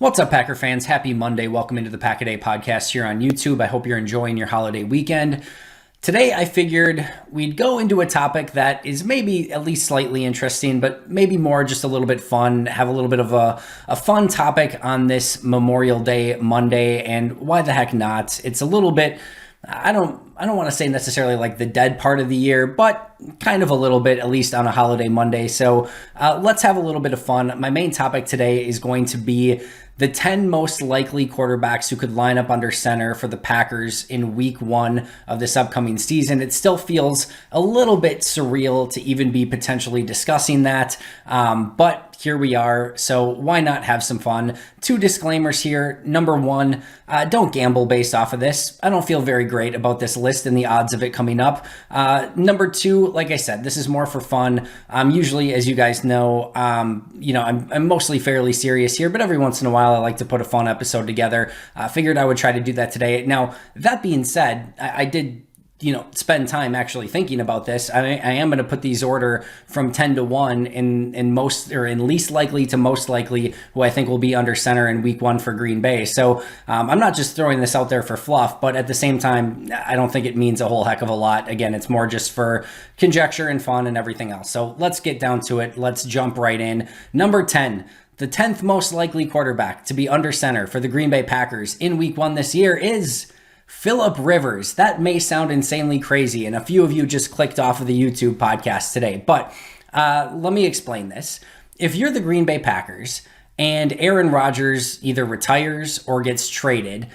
What's up, Packer fans? Happy Monday. Welcome into the Pack A Day podcast here on YouTube. I hope you're enjoying your holiday weekend. Today, I figured we'd go into a topic that is maybe at least slightly interesting, but maybe more just a little bit fun, have a little bit of a fun topic on this Memorial Day Monday, and why the heck not? It's a little bit, I don't want to say necessarily like the dead part of the year, but kind of a little bit, at least on a holiday Monday. So let's have a little bit of fun. My main topic today is going to be the 10 most likely quarterbacks who could line up under center for the Packers in week one of this upcoming season. It still feels a little bit surreal to even be potentially discussing that, but here we are, so why not have some fun? Two disclaimers here. Number one, don't gamble based off of this. I don't feel very great about this list and the odds of it coming up. Number two, like I said, this is more for fun. Usually, as you guys know, I'm mostly fairly serious here, but every once in a while I like to put a fun episode together. Figured I would try to do that today. Now, that being said, I did spend time actually thinking about this. I am going to put these order from 10 to 1 in most, or in least likely to most likely, who I think will be under center in week one for Green Bay. So I'm not just throwing this out there for fluff, but at the same time, I don't think it means a whole heck of a lot. Again, it's more just for conjecture and fun and everything else. So let's get down to it. Let's jump right in. Number 10. The 10th most likely quarterback to be under center for the Green Bay Packers in week one this year is Philip Rivers. That may sound insanely crazy, and a few of you just clicked off of the YouTube podcast today, but let me explain this. If you're the Green Bay Packers and Aaron Rodgers either retires or gets traded,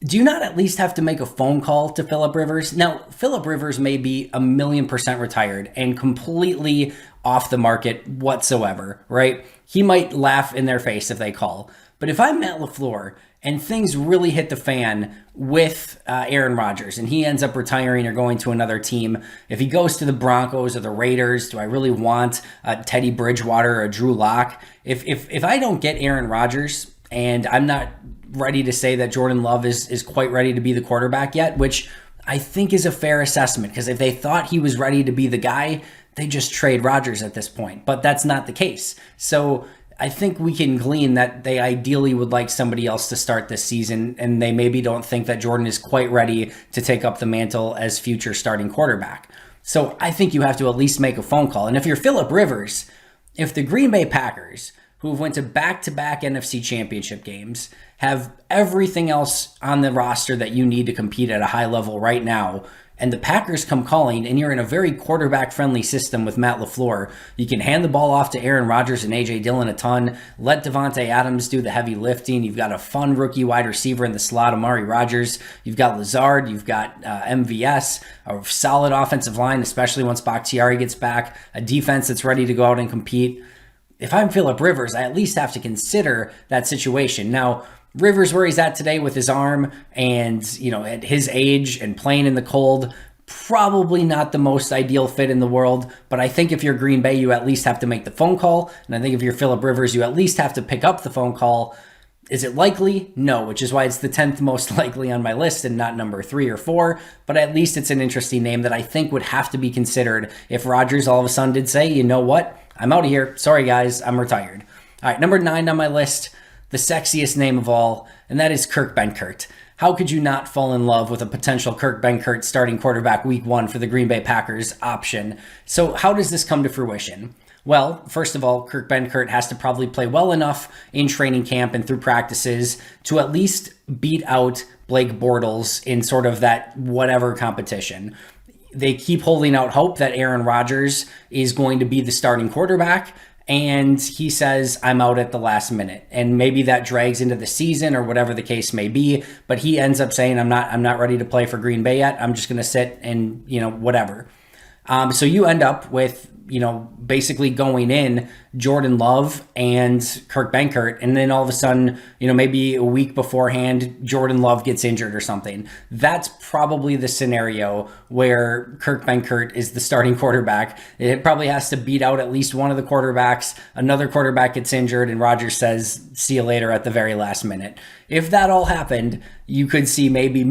do you not at least have to make a phone call to Philip Rivers? Now, Philip Rivers may be 1,000,000% retired and completely off the market whatsoever, right? He might laugh in their face if they call. But if I'm Matt LaFleur and things really hit the fan with Aaron Rodgers and he ends up retiring or going to another team, if he goes to the Broncos or the Raiders, do I really want Teddy Bridgewater or Drew Lock? If I don't get Aaron Rodgers and I'm not ready to say that Jordan Love is quite ready to be the quarterback yet, which I think is a fair assessment, because if they thought he was ready to be the guy, they just trade Rodgers at this point. But that's not the case. So I think we can glean that they ideally would like somebody else to start this season, and they maybe don't think that Jordan is quite ready to take up the mantle as future starting quarterback. So I think you have to at least make a phone call. And if you're Philip Rivers, if the Green Bay Packers, who have went to back-to-back NFC championship games, have everything else on the roster that you need to compete at a high level right now, and the Packers come calling, and you're in a very quarterback-friendly system with Matt LaFleur, you can hand the ball off to Aaron Rodgers and A.J. Dillon a ton, let Devontae Adams do the heavy lifting, you've got a fun rookie wide receiver in the slot, Amari Rodgers, you've got Lazard, you've got MVS, a solid offensive line, especially once Bakhtiari gets back, a defense that's ready to go out and compete. If I'm Philip Rivers, I at least have to consider that situation. Now, Rivers, where he's at today with his arm and, at his age and playing in the cold, probably not the most ideal fit in the world. But I think if you're Green Bay, you at least have to make the phone call. And I think if you're Philip Rivers, you at least have to pick up the phone call. Is it likely? No, which is why it's the 10th most likely on my list and not number 3 or 4. But at least it's an interesting name that I think would have to be considered if Rodgers all of a sudden did say, you know what? I'm out of here. Sorry, guys. I'm retired. All right, number 9 on my list, the sexiest name of all, and that is Kurt Benkert. How could you not fall in love with a potential Kurt Benkert starting quarterback week one for the Green Bay Packers option? So how does this come to fruition? Well, first of all, Kurt Benkert has to probably play well enough in training camp and through practices to at least beat out Blake Bortles in sort of that whatever competition. They keep holding out hope that Aaron Rodgers is going to be the starting quarterback, and he says, I'm out at the last minute. And maybe that drags into the season or whatever the case may be, but he ends up saying, I'm not ready to play for Green Bay yet. I'm just going to sit and, whatever. So you end up with, basically going in Jordan Love and Kurt Benkert, and then all of a sudden, maybe a week beforehand, Jordan Love gets injured or something. That's probably the scenario where Kurt Benkert is the starting quarterback. It probably has to beat out at least one of the quarterbacks. Another quarterback gets injured, and Rodgers says, see you later at the very last minute. If that all happened, you could see maybe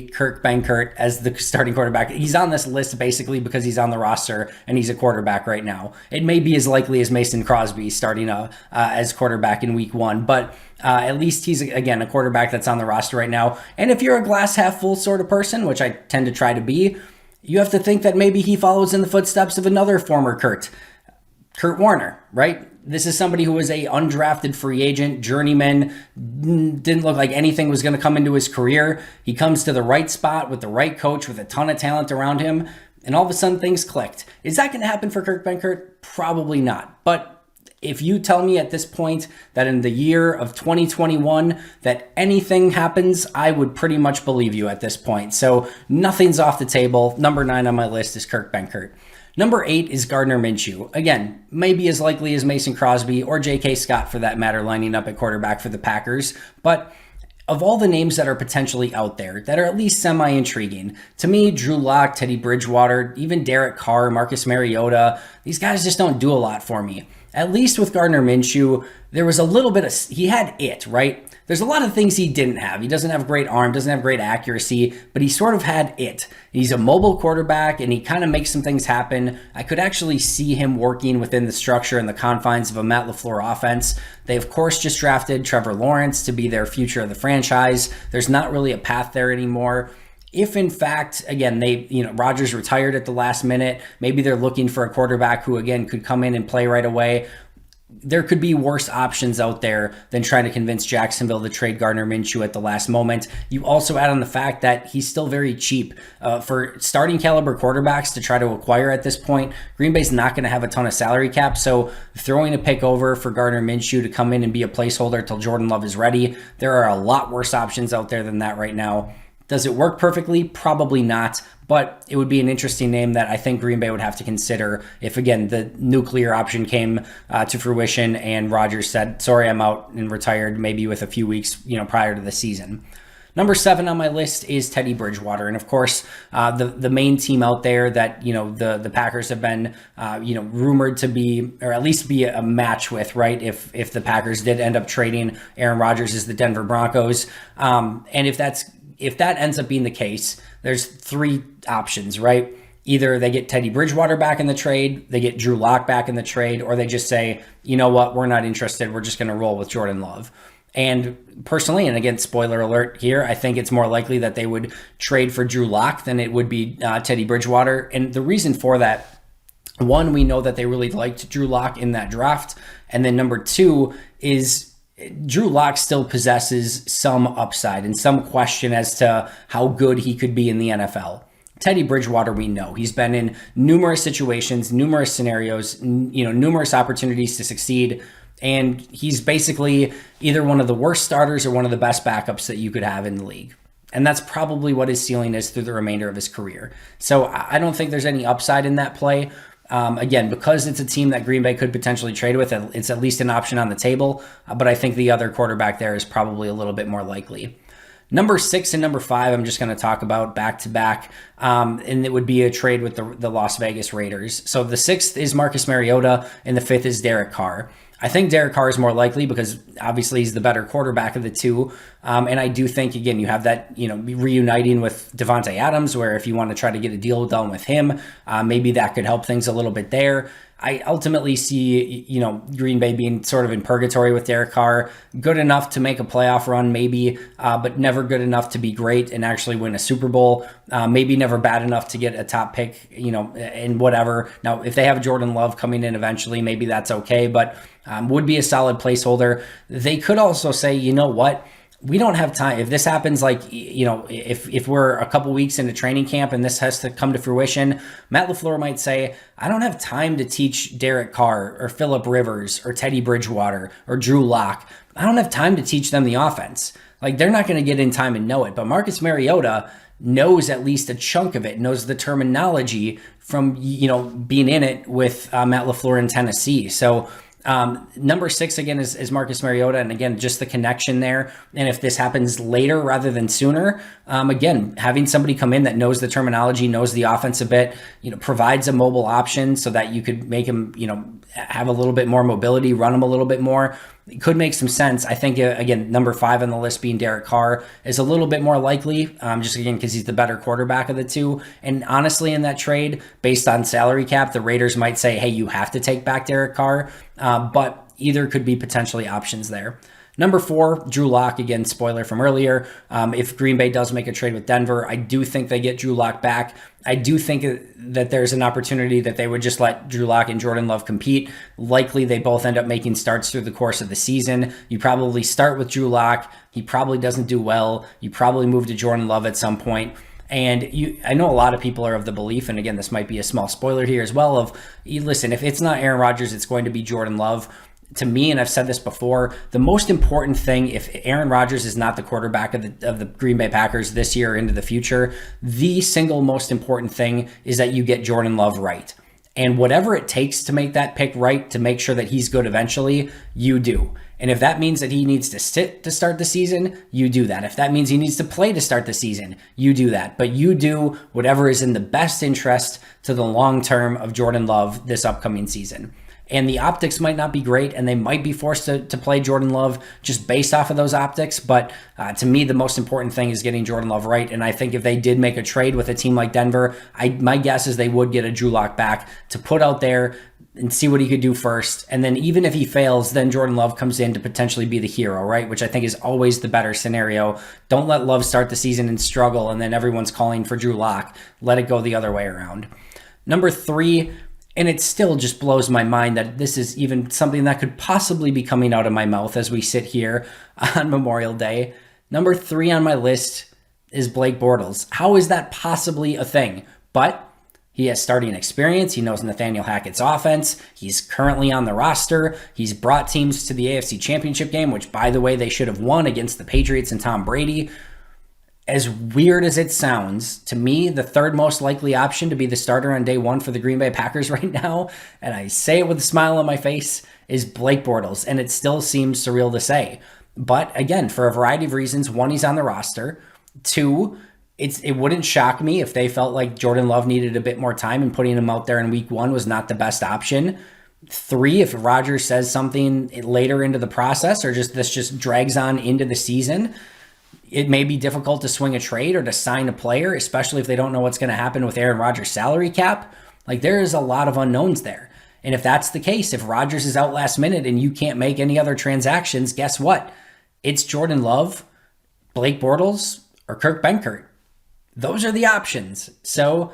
Kurt Benkert as the starting quarterback. He's on this list basically because he's on the roster and he's a quarterback quarterback right now. It may be as likely as Mason Crosby starting as quarterback in week 1, but at least he's, again, a quarterback that's on the roster right now. And if you're a glass half full sort of person, which I tend to try to be, you have to think that maybe he follows in the footsteps of another former Kurt Warner, right? This is somebody who was a undrafted free agent, journeyman, didn't look like anything was going to come into his career. He comes to the right spot with the right coach with a ton of talent around him, and all of a sudden things clicked. Is that going to happen for Kurt Benkert? Probably not. But if you tell me at this point that in the year of 2021 that anything happens, I would pretty much believe you at this point. So nothing's off the table. Number 9 on my list is Kurt Benkert. Number 8 is Gardner Minshew. Again, maybe as likely as Mason Crosby or J.K. Scott for that matter lining up at quarterback for the Packers. But of all the names that are potentially out there that are at least semi-intriguing, to me, Drew Lock, Teddy Bridgewater, even Derek Carr, Marcus Mariota, these guys just don't do a lot for me. At least with Gardner Minshew, there was a little bit of, he had it, right? There's a lot of things he didn't have. He doesn't have great arm, doesn't have great accuracy, but he sort of had it. He's a mobile quarterback, and he kind of makes some things happen. I could actually see him working within the structure and the confines of a Matt LaFleur offense. They, of course, just drafted Trevor Lawrence to be their future of the franchise. There's not really a path there anymore. If in fact, again, Rodgers retired at the last minute, maybe they're looking for a quarterback who, again, could come in and play right away. There could be worse options out there than trying to convince Jacksonville to trade Gardner Minshew at the last moment. You also add on the fact that he's still very cheap. For starting caliber quarterbacks to try to acquire at this point, Green Bay's not going to have a ton of salary cap, so throwing a pick over for Gardner Minshew to come in and be a placeholder till Jordan Love is ready, there are a lot worse options out there than that right now. Does it work perfectly? Probably not, but it would be an interesting name that I think Green Bay would have to consider if, again, the nuclear option came to fruition and Rodgers said, sorry, I'm out and retired, maybe with a few weeks prior to the season. Number 7 on my list is Teddy Bridgewater. And of course, the main team out there that, the Packers have been, rumored to be, or at least be a match with, right? If the Packers did end up trading Aaron Rodgers is the Denver Broncos. And if that ends up being the case, there's 3 options, right? Either they get Teddy Bridgewater back in the trade, they get Drew Lock back in the trade, or they just say, you know what, we're not interested. We're just going to roll with Jordan Love. And personally, and again, spoiler alert here, I think it's more likely that they would trade for Drew Lock than it would be Teddy Bridgewater. And the reason for that, one, we know that they really liked Drew Lock in that draft. And then number 2 is Drew Lock still possesses some upside and some question as to how good he could be in the NFL. Teddy Bridgewater, we know. He's been in numerous situations, numerous scenarios, numerous opportunities to succeed. And he's basically either one of the worst starters or one of the best backups that you could have in the league. And that's probably what his ceiling is through the remainder of his career. So I don't think there's any upside in that play. Again, because it's a team that Green Bay could potentially trade with, it's at least an option on the table. But I think the other quarterback there is probably a little bit more likely. Number 6 and number 5, I'm just going to talk about back to back. And it would be a trade with the Las Vegas Raiders. So the 6th is Marcus Mariota and the 5th is Derek Carr. I think Derek Carr is more likely because obviously he's the better quarterback of the two. And I do think, again, you have that, reuniting with Devontae Adams, where if you want to try to get a deal done with him, maybe that could help things a little bit there. I ultimately see, Green Bay being sort of in purgatory with Derek Carr, good enough to make a playoff run, maybe, but never good enough to be great and actually win a Super Bowl. Maybe never bad enough to get a top pick, and whatever. Now, if they have Jordan Love coming in eventually, maybe that's okay, but would be a solid placeholder. They could also say, you know what? We don't have time. If this happens, if we're a couple weeks into training camp and this has to come to fruition, Matt LaFleur might say, I don't have time to teach Derek Carr or Phillip Rivers or Teddy Bridgewater or Drew Lock. I don't have time to teach them the offense. They're not going to get in time and know it. But Marcus Mariota knows at least a chunk of it, knows the terminology from, being in it with Matt LaFleur in Tennessee. So, number 6 again is Marcus Mariota, and again just the connection there. And if this happens later rather than sooner, again having somebody come in that knows the terminology, knows the offense a bit, provides a mobile option so that you could make him have a little bit more mobility, run him a little bit more. it could make some sense. I think, again, number 5 on the list being Derek Carr is a little bit more likely, just again, because he's the better quarterback of the two. And honestly, in that trade, based on salary cap, the Raiders might say, hey, you have to take back Derek Carr. But either could be potentially options there. Number 4, Drew Lock. Again, spoiler from earlier. If Green Bay does make a trade with Denver, I do think they get Drew Lock back. I do think that there's an opportunity that they would just let Drew Lock and Jordan Love compete. Likely, they both end up making starts through the course of the season. You probably start with Drew Lock. He probably doesn't do well. You probably move to Jordan Love at some point. And I know a lot of people are of the belief, and again, this might be a small spoiler here as well, of, listen, if it's not Aaron Rodgers, it's going to be Jordan Love. To me, and I've said this before, the most important thing, if Aaron Rodgers is not the quarterback of the Green Bay Packers this year or into the future, the single most important thing is that you get Jordan Love right. And whatever it takes to make that pick right, to make sure that he's good eventually, you do. And if that means that he needs to sit to start the season, you do that. If that means he needs to play to start the season, you do that. But you do whatever is in the best interest to the long term of Jordan Love this upcoming season. And the optics might not be great, and they might be forced to play Jordan Love just based off of those optics. But to me, the most important thing is getting Jordan Love right. And I think if they did make a trade with a team like Denver, my guess is they would get a Drew Lock back to put out there and see what he could do first. And then even if he fails, then Jordan Love comes in to potentially be the hero, right? Which I think is always the better scenario. Don't let Love start the season and struggle, and then everyone's calling for Drew Lock. Let it go the other way around. Number 3, and it still just blows my mind that this is even something that could possibly be coming out of my mouth as we sit here on Memorial Day. Number 3 on my list is Blake Bortles. How is that possibly a thing? But he has starting experience. He knows Nathaniel Hackett's offense. He's currently on the roster. He's brought teams to the AFC Championship game, which, by the way, they should have won against the Patriots and Tom Brady. As weird as it sounds, to me, the third most likely option to be the starter on day 1 for the Green Bay Packers right now, and I say it with a smile on my face, is Blake Bortles, and it still seems surreal to say. But again, for a variety of reasons, 1, he's on the roster. 2, it wouldn't shock me if they felt like Jordan Love needed a bit more time and putting him out there in week 1 was not the best option. 3, if Rodgers says something later into the process or this just drags on into the season, it may be difficult to swing a trade or to sign a player, especially if they don't know what's going to happen with Aaron Rodgers' salary cap. Like, there is a lot of unknowns there. And if that's the case, if Rodgers is out last minute and you can't make any other transactions, guess what? It's Jordan Love, Blake Bortles, or Kurt Benkert. Those are the options. So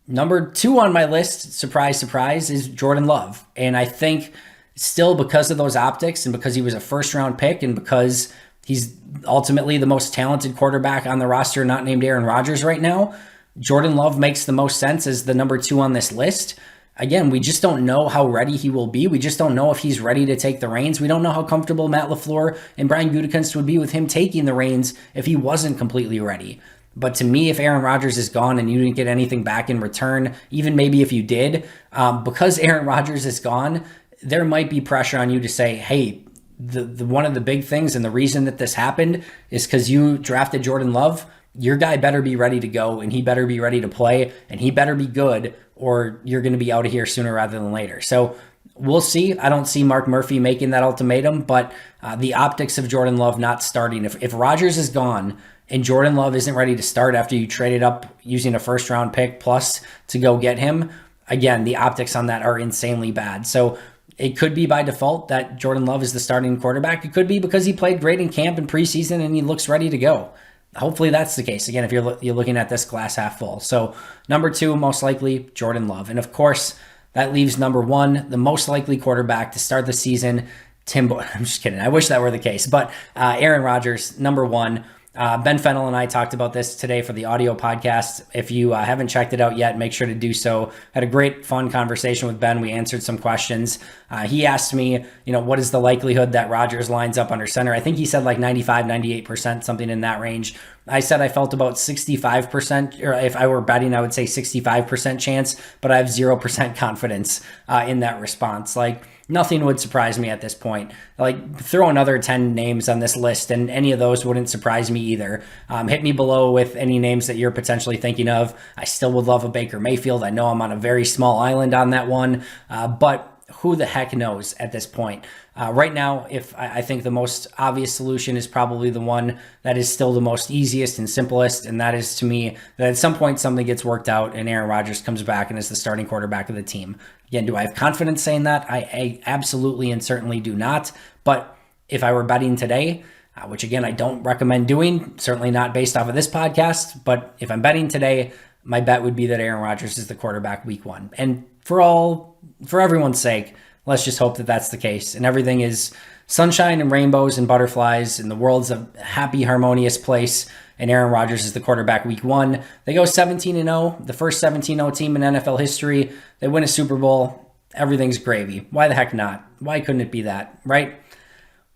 number 2 on my list, surprise, surprise, is Jordan Love. And I think still, because of those optics and because he was a first-round pick and because he's ultimately the most talented quarterback on the roster, not named Aaron Rodgers right now, Jordan Love makes the most sense as the number 2 on this list. Again, we just don't know how ready he will be. We just don't know if he's ready to take the reins. We don't know how comfortable Matt LaFleur and Brian Gutekunst would be with him taking the reins if he wasn't completely ready. But to me, if Aaron Rodgers is gone and you didn't get anything back in return, even maybe if you did, because Aaron Rodgers is gone, there might be pressure on you to say, hey, the one of the big things and the reason that this happened is because you drafted Jordan Love. Your guy better be ready to go, and he better be ready to play, and he better be good, or you're going to be out of here sooner rather than later. So we'll see. I don't see Mark Murphy making that ultimatum, but the optics of Jordan Love not starting, if Rodgers is gone and Jordan Love isn't ready to start after you traded up using a first-round pick plus to go get him, again, the optics on that are insanely bad. So it could be by default that Jordan Love is the starting quarterback. It could be because he played great in camp and preseason and he looks ready to go. Hopefully that's the case. Again, if you're looking at this glass half full. So number 2, most likely Jordan Love. And of course, that leaves number 1, the most likely quarterback to start the season, I'm just kidding. I wish that were the case. But Aaron Rodgers, number 1. Ben Fennell and I talked about this today for the audio podcast. If you haven't checked it out yet, make sure to do so. Had a great, fun conversation with Ben. We answered some questions. He asked me, what is the likelihood that Rodgers lines up under center? I think he said like 95, 98%, something in that range. I said I felt about 65%, or if I were betting, I would say 65% chance, but I have 0% confidence in that response. Like, nothing would surprise me at this point. Like, throw another 10 names on this list, and any of those wouldn't surprise me either. Hit me below with any names that you're potentially thinking of. I still would love a Baker Mayfield. I know I'm on a very small island on that one, but who the heck knows at this point? Right now, if I think the most obvious solution is probably the one that is still the most easiest and simplest, and that is to me that at some point something gets worked out and Aaron Rodgers comes back and is the starting quarterback of the team. Again, do I have confidence saying that? I absolutely and certainly do not. But if I were betting today, which again, I don't recommend doing, certainly not based off of this podcast, but if I'm betting today, my bet would be that Aaron Rodgers is the quarterback week 1. And for everyone's sake, let's just hope that that's the case. And everything is sunshine and rainbows and butterflies and the world's a happy, harmonious place. And Aaron Rodgers is the quarterback week 1. They go 17-0, the first 17-0 team in NFL history. They win a Super Bowl. Everything's gravy. Why the heck not? Why couldn't it be that, right?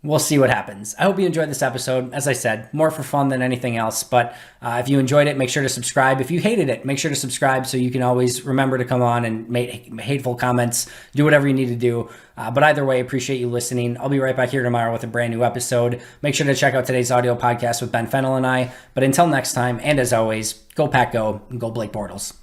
We'll see what happens. I hope you enjoyed this episode. As I said, more for fun than anything else. But if you enjoyed it, make sure to subscribe. If you hated it, make sure to subscribe so you can always remember to come on and make hateful comments. Do whatever you need to do. But either way, appreciate you listening. I'll be right back here tomorrow with a brand new episode. Make sure to check out today's audio podcast with Ben Fennell and I. But until next time, and as always, go Pack Go, and go Blake Bortles.